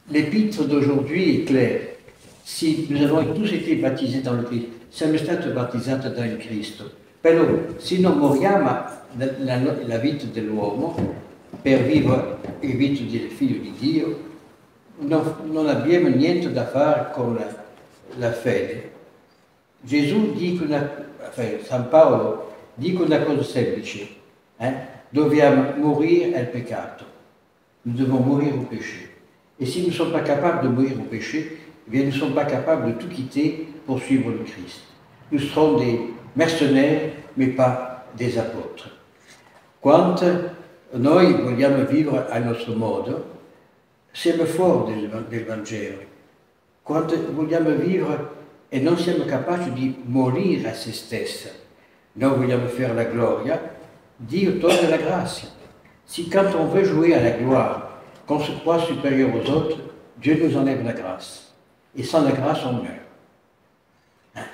l'épître d'aujourd'hui est claire. Si nous avons tous été baptisés dans le Christ, siamo stati battizzati dal Cristo. Però, se non moriamo la vita dell'uomo per vivere la vita del figlio di Dio, non abbiamo niente da fare con la fede. Gesù dice San Paolo dice una cosa semplice, dobbiamo morire al peccato, nous devons mourir au péché. Et si nous ne sommes pas capables de mourir au péché, eh bien, nous ne sommes pas capables de tout quitter pour suivre le Christ. Nous serons des mercenaires, mais pas des apôtres. Quando noi vogliamo vivere a nostro modo, siamo fuori del Vangelo. Quando vogliamo vivere e non siamo capaci di morire a se stessa, noi vogliamo faire la gloria, Dio toglie la grazia. Si quand on veut jouer à la gloire, qu'on se croit supérieur aux autres, Dieu nous enlève la grâce. Et sans la grâce, on meurt.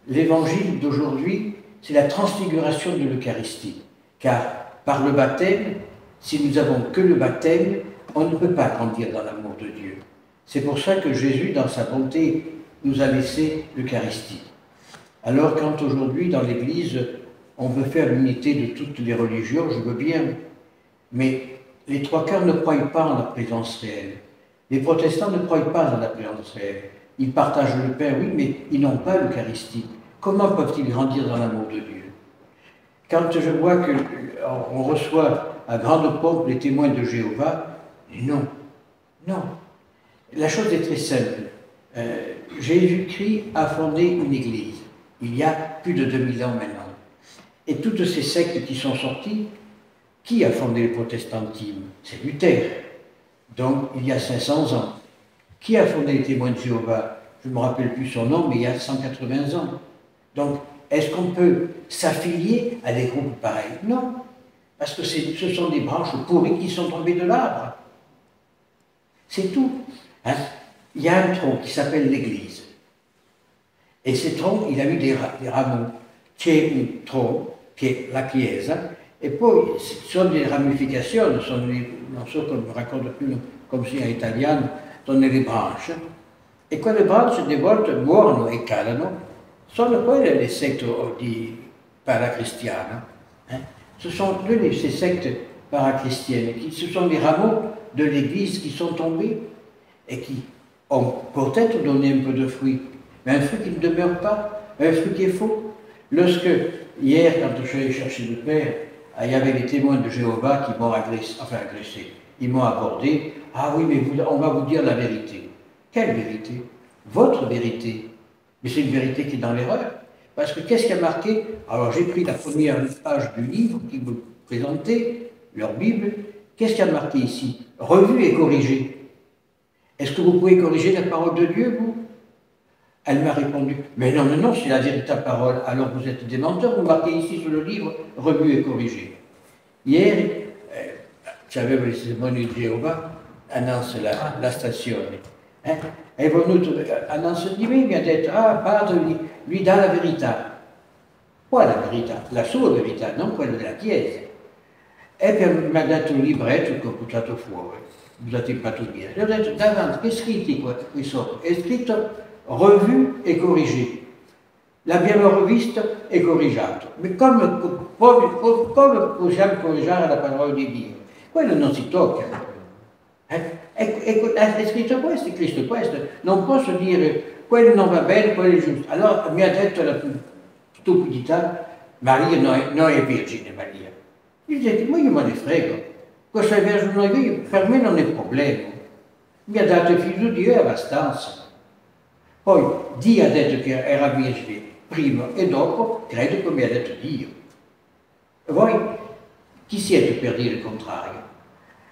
L'évangile d'aujourd'hui, c'est la transfiguration de l'Eucharistie. Car par le baptême, si nous n'avons que le baptême, on ne peut pas grandir dans l'amour de Dieu. C'est pour ça que Jésus, dans sa bonté, nous a laissé l'Eucharistie. Alors quand aujourd'hui, dans l'Église, on veut faire l'unité de toutes les religions, je veux bien, mais les trois quarts ne croient pas en la présence réelle. Les protestants ne croient pas en la présence réelle. Ils partagent le pain, oui, mais ils n'ont pas l'Eucharistie. Comment peuvent-ils grandir dans l'amour de Dieu? Quand je vois qu'on reçoit à grande pompe les témoins de Jéhovah, non, non. La chose est très simple. Jésus-Christ a fondé une église, il y a plus de 2000 ans maintenant. Et toutes ces sectes qui sont sorties, qui a fondé le protestantisme? C'est Luther. Donc, il y a 500 ans. Qui a fondé les témoins de Jéhovah? Je ne me rappelle plus son nom, mais il y a 180 ans. Donc, est-ce qu'on peut s'affilier à des groupes pareils? Non. Parce que ce sont des branches pourries qui sont tombées de l'arbre. C'est tout. Il y a un tronc qui s'appelle l'Église. Et ce tronc, il a eu des rameaux. C'è un tronc, qui est la Chiesa, e poi sono delle ramificazioni, non so come mi ricordo più come sia in italiano, sono delle branche, e quelle branche di volte muoiono e cadono, sono quelle le secte di paracristiane. Ce sont ces sectes paracristiennes, ce sont les rameaux de l'Église qui sont tombés et qui ont peut-être donné un peu de fruit, mais un fruit qui ne demeure pas, un fruit qui est faux. Lorsque, hier, quand je suis allé chercher le Père, il y avait les témoins de Jéhovah qui m'ont agressé, ils m'ont abordé. Ah oui, mais on va vous dire la vérité. Quelle vérité? Votre vérité. Mais c'est une vérité qui est dans l'erreur. Parce que qu'est-ce qui a marqué? Alors j'ai pris la première page du livre qui vous présentait, leur Bible. Qu'est-ce qui a marqué ici? Revu et corrigé. Est-ce que vous pouvez corriger la parole de Dieu, vous? Elle m'a répondu, mais non, non, c'est la véritable parole, alors vous êtes des menteurs, vous marquez ici sur le livre, revu et corrigé. Hier, c'avevo il testimone di Geova, annonce la stazione. È venuto, annonce di me, mi ha detto, ah, padre, lui dà la verità. Qual è la verità? La sua verità, non quella della Chiesa. E mi ha dato un libretto che ho buttato fuori, buttato in pattumiera. Gli ho detto, davanti, che scritti qui sopra? È scritto revu e corrigé. L'abbiamo rivisto e correggiato. Ma come possiamo correggere la parola di Dio? Quello non si tocca. È scritto questo, è scritto questo. Non posso dire quello non va bene, quello è giusto. Allora mi ha detto la stupidità, Maria non è vergine, Maria. Io ho detto, ma io me ne frego. Questo è vergine, per me non è problema. Mi ha dato il figlio di Dio e abbastanza. Poi Dio ha detto che era vergine prima e dopo, credo che mi ha detto Dio. E voi chi siete per dire il contrario?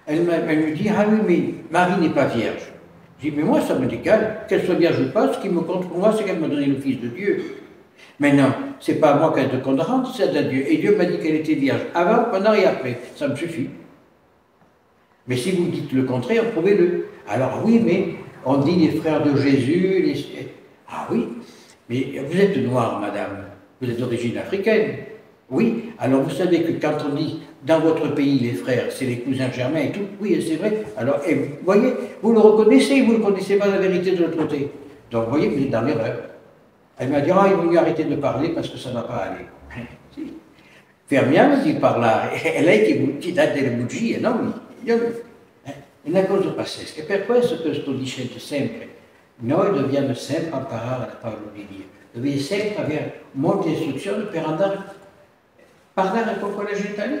Elle me dit, ah oui, mais Marie n'est pas vierge. Je dis, mais moi ça m'est égal, qu'elle soit vierge ou pas, ce qui me compte pour moi c'est qu'elle m'a donné le Fils de Dieu. Mais non, c'est pas à moi qu'elle te comptera, c'est à Dieu. Et Dieu m'a dit qu'elle était vierge avant, pendant et après, ça me suffit. Mais si vous dites le contraire, prouvez-le. Alors oui, mais on dit les frères de Jésus, ah oui, mais vous êtes noire, madame, vous êtes d'origine africaine. Oui, alors vous savez que quand on dit dans votre pays, les frères, c'est les cousins germains et tout. Oui, c'est vrai. Alors, et vous voyez, vous le reconnaissez, vous ne connaissez pas la vérité de l'autre côté. Donc, vous voyez, vous êtes dans l'erreur. Elle m'a dit, ah, il vaut mieux arrêter de parler parce que ça ne va pas aller. Si. Fermiamo di parlare, è lei che ti dà delle bugie, no? È una cosa pazzesca. Per questo che sto dicendo sempre, noi dobbiamo sempre imparare la parola di Dio. Dobbiamo sempre avere molte istruzioni per andare a parlare con quella gente lì.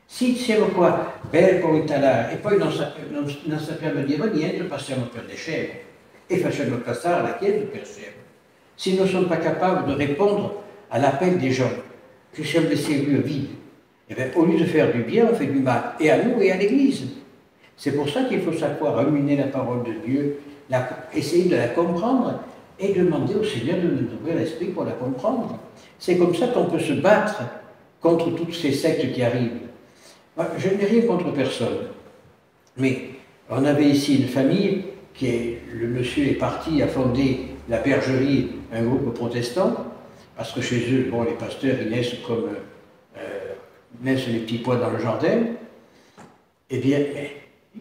Se siamo qua per cointalare e poi non sappiamo dire niente, passiamo per dei scemi e facciamo passare la Chiesa per scemi. Si nous ne sommes pas capables de répondre à l'appel des gens, que sommes laissés lieux vides, et bien, au lieu de faire du bien, on fait du mal, et à nous et à l'Église. C'est pour ça qu'il faut savoir ruminer la parole de Dieu, essayer de la comprendre et demander au Seigneur de nous ouvrir l'esprit pour la comprendre. C'est comme ça qu'on peut se battre contre toutes ces sectes qui arrivent. Moi, je n'ai rien contre personne, mais on avait ici une famille le monsieur est parti à fonder la bergerie, un groupe protestant, parce que chez eux, bon, les pasteurs, ils naissent comme naissent les petits pois dans le jardin. Eh bien,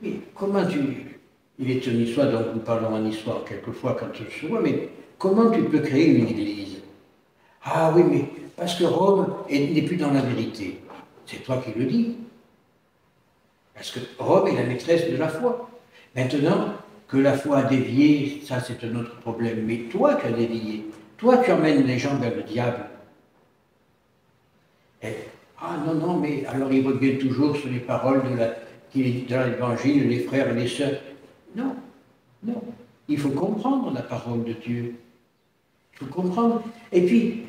mais comment il est une histoire, donc nous parlons en histoire quelquefois quand je se vois, mais comment tu peux créer une église? Ah oui, mais parce que Rome n'est plus dans la vérité. C'est toi qui le dis. Parce que Rome est la maîtresse de la foi. Maintenant, que la foi a dévié, ça c'est un autre problème. Mais toi tu as dévié. Toi tu emmènes les gens vers le diable. Et, ah non, non, mais alors il revient toujours sur les paroles de l'évangile, les frères et les sœurs. Non, non. Il faut comprendre la parole de Dieu. Il faut comprendre. Et puis,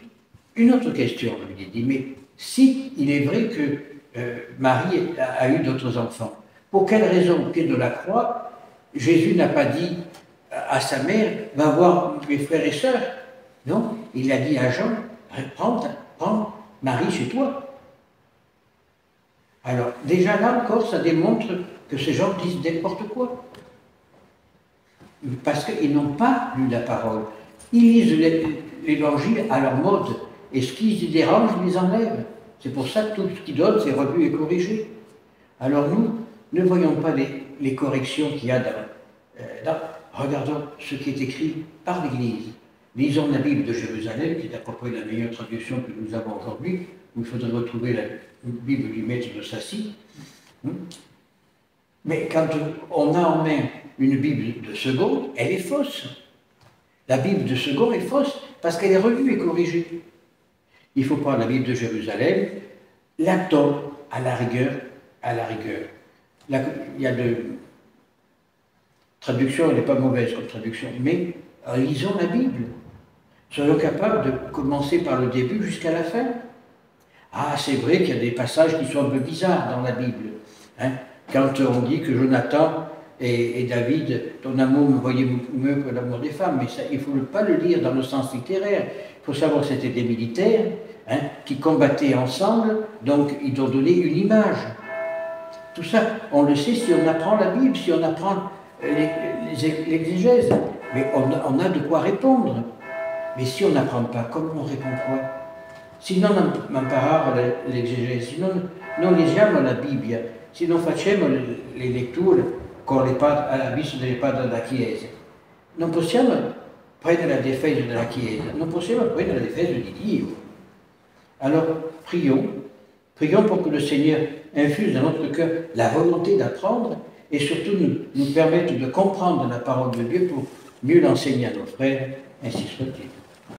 une autre question, je lui ai dit, mais si il est vrai que Marie a eu d'autres enfants, pour quelle raison, au pied de la croix, Jésus n'a pas dit à sa mère, va voir mes frères et sœurs? Non, il a dit à Jean, prends Marie chez toi. Alors, déjà là encore, ça démontre que ces gens disent n'importe quoi. Parce qu'ils n'ont pas lu la parole. Ils lisent l'évangile à leur mode. Et ce qui les dérange, ils les enlèvent. C'est pour ça que tout ce qu'ils donnent, c'est revu et corrigé. Alors nous, ne voyons pas les corrections qu'il y a regardons ce qui est écrit par l'Église. Lisons la Bible de Jérusalem, qui est à peu près la meilleure traduction que nous avons aujourd'hui, où il faudrait retrouver la Bible du maître de Sassy. Mais quand on a en main une Bible de Second, elle est fausse. La Bible de Second est fausse, parce qu'elle est revue et corrigée. Il faut prendre la Bible de Jérusalem, la tombe, à la rigueur. Là, il y a de traduction, elle n'est pas mauvaise comme traduction, mais lisons la Bible. Soyons capables de commencer par le début jusqu'à la fin. Ah, c'est vrai qu'il y a des passages qui sont un peu bizarres dans la Bible. Hein? Quand on dit que Jonathan et David, ton amour me voyait mieux que l'amour des femmes, mais ça, il ne faut pas le lire dans le sens littéraire. Il faut savoir que c'était des militaires qui combattaient ensemble, donc ils ont donné une image. Tout ça, on le sait si on apprend la Bible, si on apprend l'exégèse. Mais on a de quoi répondre. Mais si on n'apprend pas, comment on répond quoi? Se non imparare l'exégèse, se non leggiamo la Bibbia, se non facciamo le letture con alla vista delle padri della Chiesa, non possiamo prendere la difesa della Chiesa, non possiamo prendere la difesa di Dio. Alors, prions pour que le Seigneur infuse dans notre cœur la volonté d'apprendre et surtout nous permette de comprendre la parole de Dieu pour mieux l'enseigner à nos frères, ainsi soit-il.